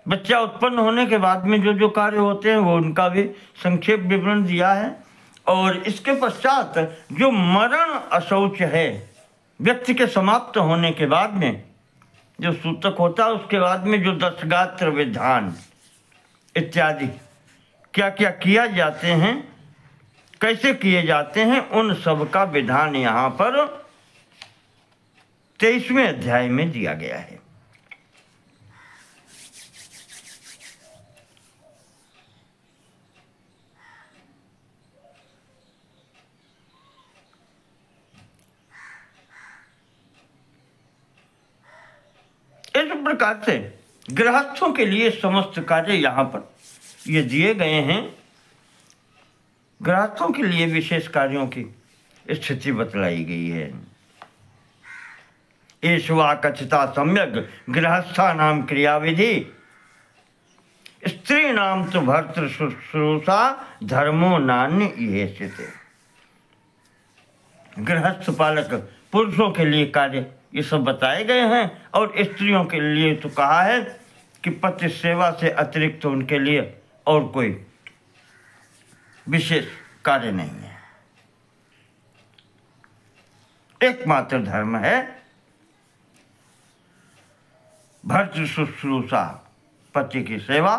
बच्चा उत्पन्न होने के बाद में जो जो कार्य होते हैं वो उनका भी संक्षेप विवरण दिया है। और इसके पश्चात जो मरण अशौच है, व्यक्ति के समाप्त होने के बाद में जो सूतक होता है, उसके बाद में जो 10 गात्र विधान इत्यादि क्या क्या किया जाते हैं, कैसे किए जाते हैं, उन सब का विधान यहाँ पर 23वें अध्याय में दिया गया है। इस प्रकार से गृहस्थों के लिए समस्त कार्य यहाँ पर ये दिए गए हैं। गृहस्थों के लिए विशेष कार्यों की स्थिति बतलाई गई है। एषवा कथिता सम्यक गृहस्था नाम क्रियाविधि स्त्री नाम तो भर्तृ शुश्रूषा धर्मो नान्य ये स्थिति। गृहस्थ पालक पुरुषों के लिए कार्य ये सब बताए गए हैं और स्त्रियों के लिए तो कहा है कि पति सेवा से अतिरिक्त उनके लिए और कोई विशेष कार्य नहीं है। एकमात्र धर्म है भर्तृ शुश्रूषा, पति की सेवा,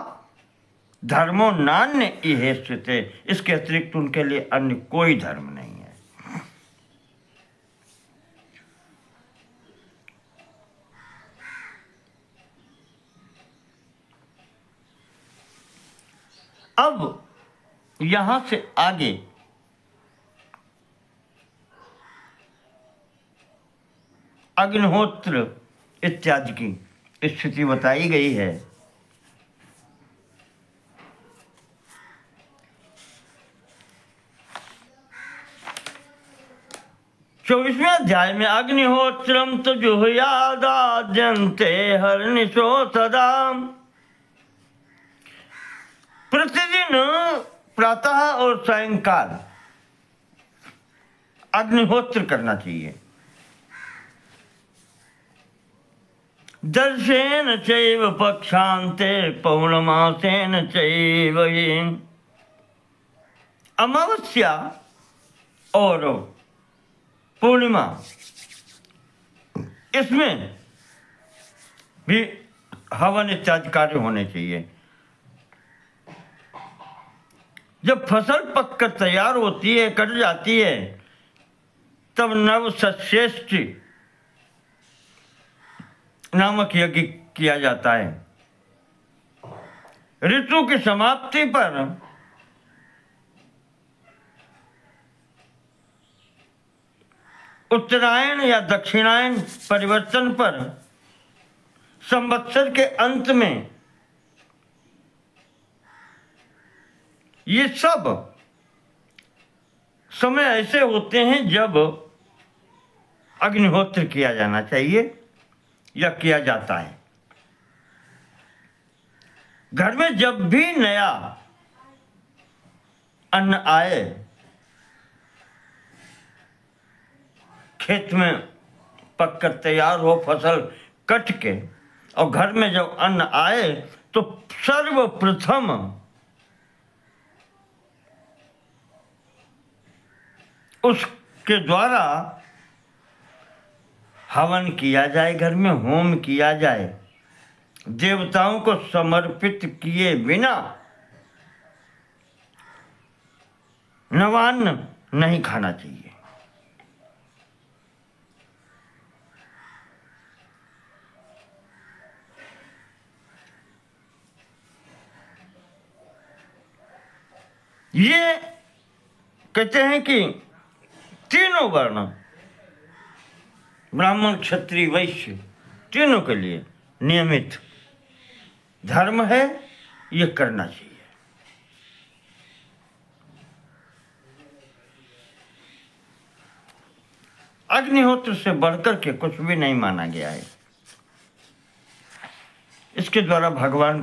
धर्मो नान्य इह स्थित। इसके अतिरिक्त उनके लिए अन्य कोई धर्म नहीं है। अब यहां से आगे अग्निहोत्र इत्यादि की स्थिति बताई गई है। 24वें अध्याय में अग्निहोत्रम तो जुहुयादाद्यन्ते हरनिशो सदा। प्रतिदिन प्रातः और सायंकाल अग्निहोत्र करना चाहिए। दर्शेन चैव पक्षान्ते पौर्णमासेन चैव हि। अमावस्या और पूर्णिमा इसमें भी हवन इत्यादि कार्य होने चाहिए। जब फसल पककर तैयार होती है, कट जाती है, तब नव सश्रेष्ठ नामक यज्ञ किया जाता है। ऋतु की समाप्ति पर उत्तरायण या दक्षिणायन परिवर्तन पर संवत्सर के अंत में ये सब समय ऐसे होते हैं जब अग्निहोत्र किया जाना चाहिए या किया जाता है। घर में जब भी नया अन्न आए, खेत में पककर तैयार हो, फसल कट के, और घर में जब अन्न आए तो सर्वप्रथम उसके द्वारा हवन किया जाए, घर में होम किया जाए। देवताओं को समर्पित किए बिना नवान्न नहीं खाना चाहिए। ये कहते हैं कि तीनों वर्ण, ब्राह्मण क्षत्रिय वैश्य, तीनों के लिए नियमित धर्म है, ये करना चाहिए। अग्निहोत्र से बढ़कर के कुछ भी नहीं माना गया है। इसके द्वारा भगवान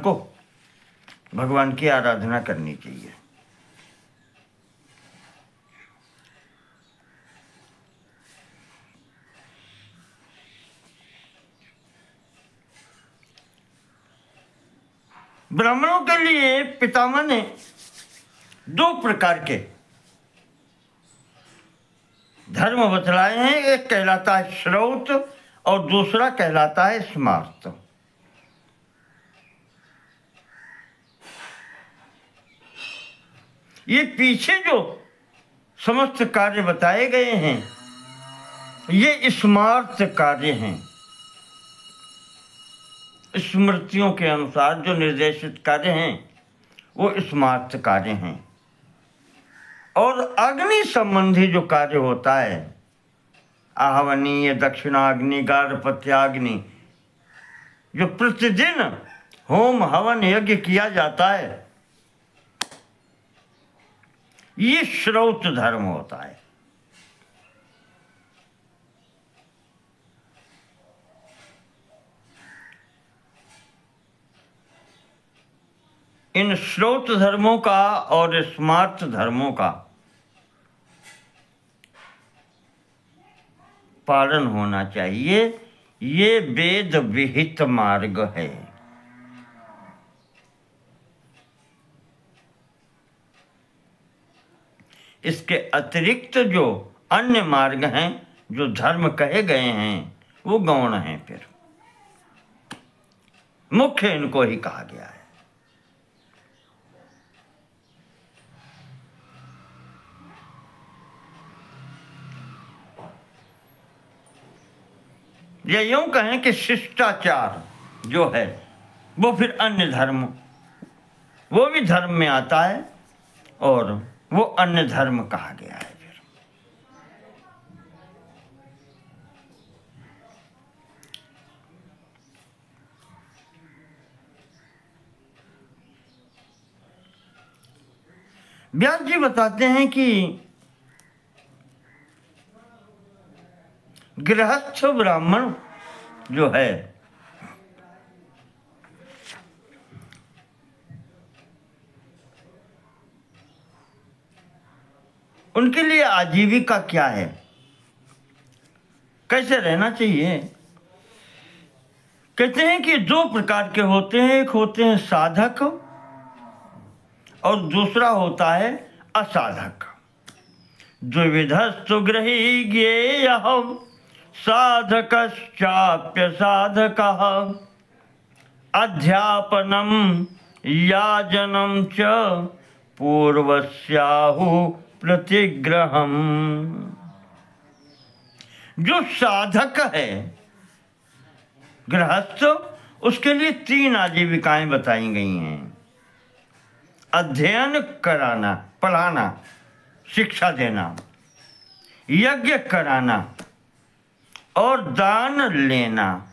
की आराधना करनी चाहिए। ब्राह्मणों के लिए पितामह ने 2 प्रकार के धर्म बतलाए हैं। एक कहलाता है श्रौत और दूसरा कहलाता है स्मार्त। ये पीछे जो समस्त कार्य बताए गए हैं, ये स्मार्त कार्य हैं। स्मृतियों के अनुसार जो निर्देशित कार्य हैं वो स्मार्त कार्य हैं। और अग्नि संबंधी जो कार्य होता है, आहवनीय, दक्षिणाग्नि, गार्हपत्याग्नि, जो प्रतिदिन होम हवन यज्ञ किया जाता है, ये श्रौत धर्म होता है। इन श्रौत धर्मों का और स्मार्त धर्मों का पालन होना चाहिए। ये वेद विहित मार्ग है। इसके अतिरिक्त जो अन्य मार्ग हैं, जो धर्म कहे गए हैं, वो गौण हैं। फिर मुख्य इनको ही कहा गया है। या यूं कहें कि शिष्टाचार जो है वो फिर अन्य धर्म वो भी धर्म में आता है और वो अन्य धर्म कहा गया है। व्यास जी बताते हैं कि गृहस्थ ब्राह्मण जो है उनके लिए आजीविका क्या है, कैसे रहना चाहिए। कहते हैं कि दो प्रकार के होते हैं, एक होते हैं साधक और दूसरा होता है असाधक। द्विविधस्तु गृही ज्ञेयः साधकश्चाप्य साधकः अध्यापनम याजनम च पूर्वस्याहु प्रतिग्रहम। जो साधक है गृहस्थ, उसके लिए तीन आजीविकाएं बताई गई हैं। अध्ययन कराना, पढ़ाना, शिक्षा देना, यज्ञ कराना और दान लेना।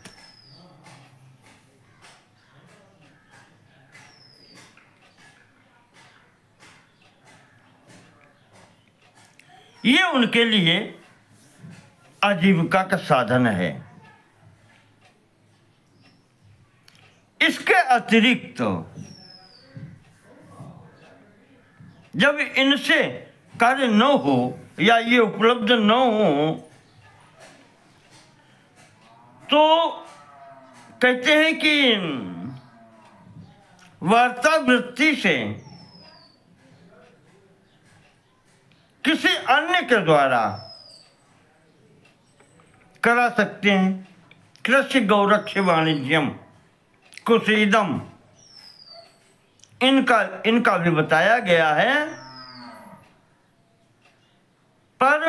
ये उनके लिए आजीविका का साधन है। इसके अतिरिक्त जब इनसे कार्य न हो या ये उपलब्ध न हो तो कहते हैं कि वार्तावृत्ति से किसी अन्य के द्वारा करा सकते हैं। कृषि गौरक्ष वाणिज्यम कुसीदम, इनका भी बताया गया है। पर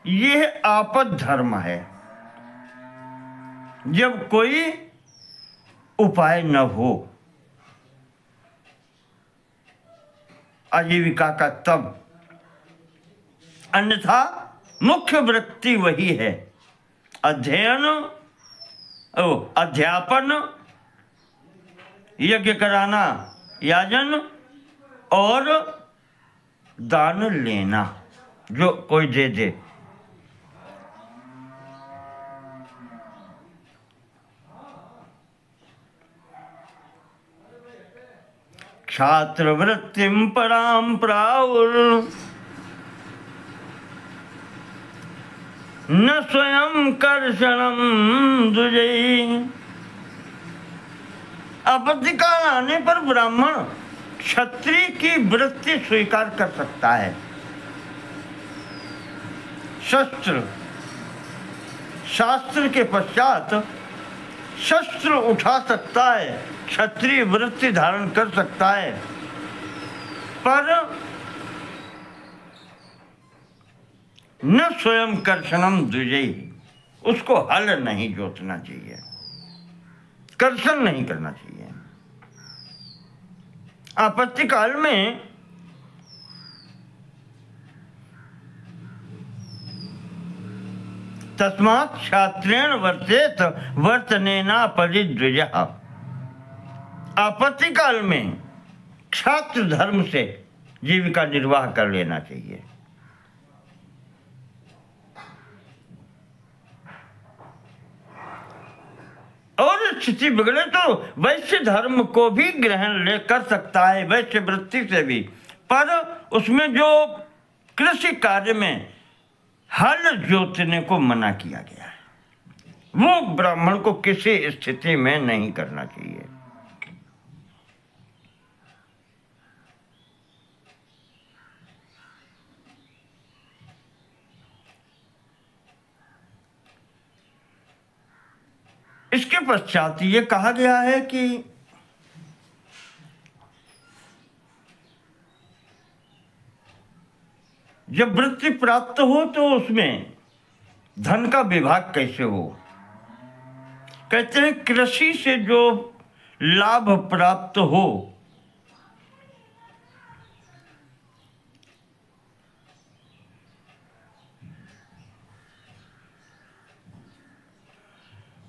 यह आपद धर्म है, जब कोई उपाय न हो आजीविका का तब, अन्यथा मुख्य वृत्ति वही है अध्ययन, अध्यापन, यज्ञ कराना, याजन और दान लेना, जो कोई दे दे। छात्र वृत्तिम पराम प्राउर न स्वयं कर्षणम दुजई। आपत्ति काल आने पर ब्राह्मण क्षत्रिय की वृत्ति स्वीकार कर सकता है, शस्त्र शास्त्र के पश्चात शस्त्र उठा सकता है, क्षत्रिय वृत्ति धारण कर सकता है, पर न स्वयं कर्षणम द्विजयी, उसको हल नहीं जोतना चाहिए, कर्षण नहीं करना चाहिए। आपत्ति काल में तस्मात् क्षात्रेण वर्तेत वर्तनेना परिद्विजः। आपत्ति काल में क्षात्र धर्म से जीविका निर्वाह कर लेना चाहिए। और स्थिति बिगड़े तो वैश्य धर्म को भी ग्रहण ले कर सकता है, वैश्य वृत्ति से भी, पर उसमें जो कृषि कार्य में हल जोतने को मना किया गया है, वो ब्राह्मण को किसी स्थिति में नहीं करना चाहिए। इसके पश्चात ये कहा गया है कि जब वृत्ति प्राप्त हो तो उसमें धन का विभाग कैसे हो। कहते हैं कृषि से जो लाभ प्राप्त हो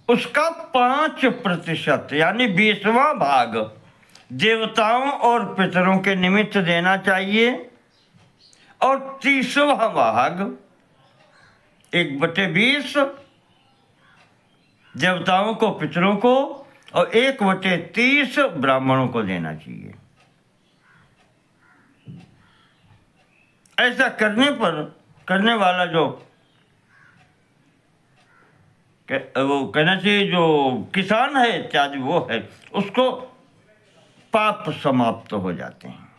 उसका 5% यानी 20वां भाग देवताओं और पितरों के निमित्त देना चाहिए, और 30वां भाग 1/20 देवताओं को, पितरों को, और 1/30 ब्राह्मणों को देना चाहिए। ऐसा करने वाला जो वो कहना चाहिए जो किसान है इत्यादि वो है, उसको पाप समाप्त हो जाते हैं।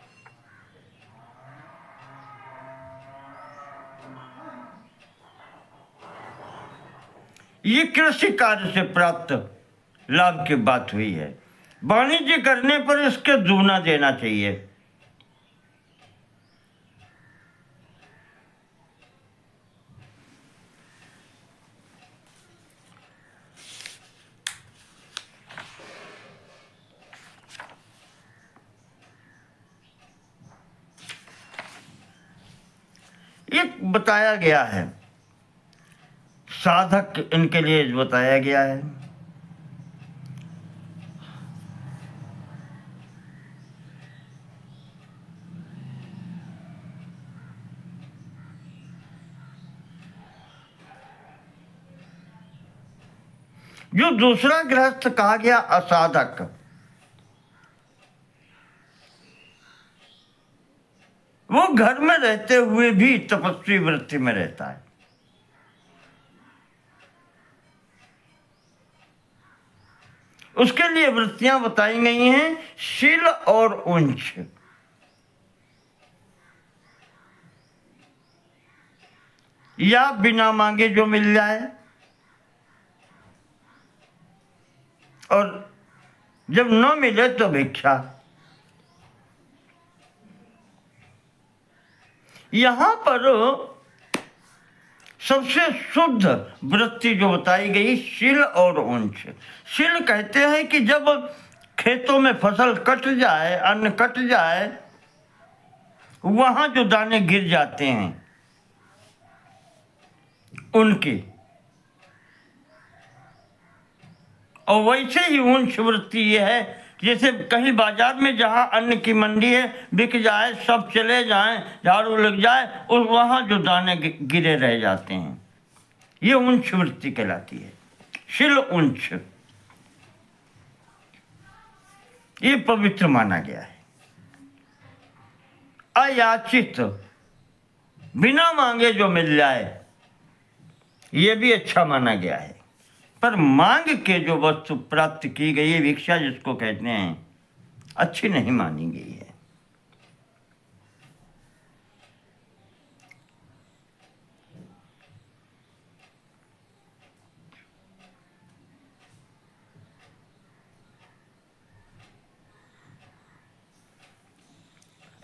ये कृषि कार्य से प्राप्त लाभ की बात हुई है। वाणिज्य करने पर इसके दुगना देना चाहिए। एक बताया गया है, साधक इनके लिए बताया गया है। जो दूसरा गृहस्थ कहा गया असाधक, वो घर में रहते हुए भी तपस्वी वृत्ति में रहता है। उसके लिए वृत्तियां बताई गई हैं, शील और उंच। या बिना मांगे जो मिल जाए, और जब न मिले तो भिक्षा। यहां पर सबसे शुद्ध वृत्ति जो बताई गई, शील और उंच। शील कहते हैं कि जब खेतों में फसल कट जाए, अन्न कट जाए, वहां जो दाने गिर जाते हैं उनकी, और वैसे ही उंच वृत्ति ये है, जैसे कहीं बाजार में जहां अन्न की मंडी है, बिक जाए, सब चले जाएं, झाड़ू लग जाए, और वहां जो दाने गिरे रह जाते हैं, ये उंच वृत्ति कहलाती है। शील उंच ये पवित्र माना गया है। अयाचित, बिना मांगे जो मिल जाए, ये भी अच्छा माना गया है। पर मांग के जो वस्तु प्राप्त की गई है, भिक्षा जिसको कहते हैं, अच्छी नहीं मानी गई है।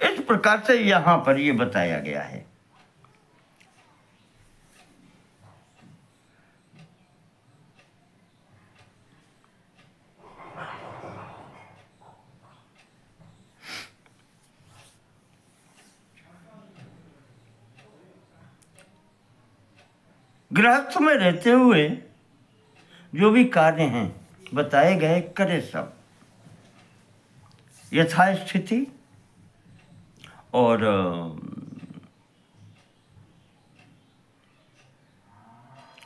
इस प्रकार से यहां पर ये बताया गया है। गृहस्थ में रहते हुए जो भी कार्य हैं बताए गए, करे सब यथास्थिति और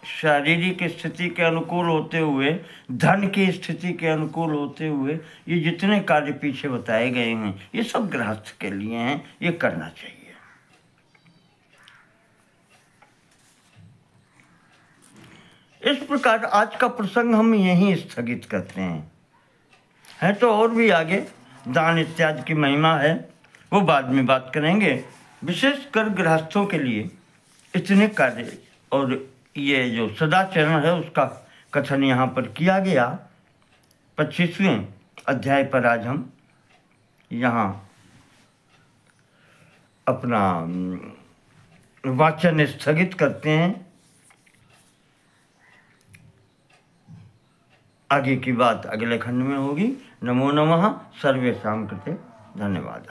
शारीरिक स्थिति के अनुकूल होते हुए, धन की स्थिति के अनुकूल होते हुए, ये जितने कार्य पीछे बताए गए हैं, ये सब गृहस्थ के लिए हैं, ये करना चाहिए। इस प्रकार आज का प्रसंग हम यहीं स्थगित करते हैं। है तो और भी आगे दान इत्यादि की महिमा है, वो बाद में बात करेंगे। विशेषकर गृहस्थों के लिए इतने कार्य और ये जो सदाचरण है उसका कथन यहाँ पर किया गया। 25वें अध्याय पर आज हम यहाँ अपना वाचन स्थगित करते हैं। आगे की बात अगले खंड में होगी। नमो नमः। सर्वेषां कृते धन्यवाद।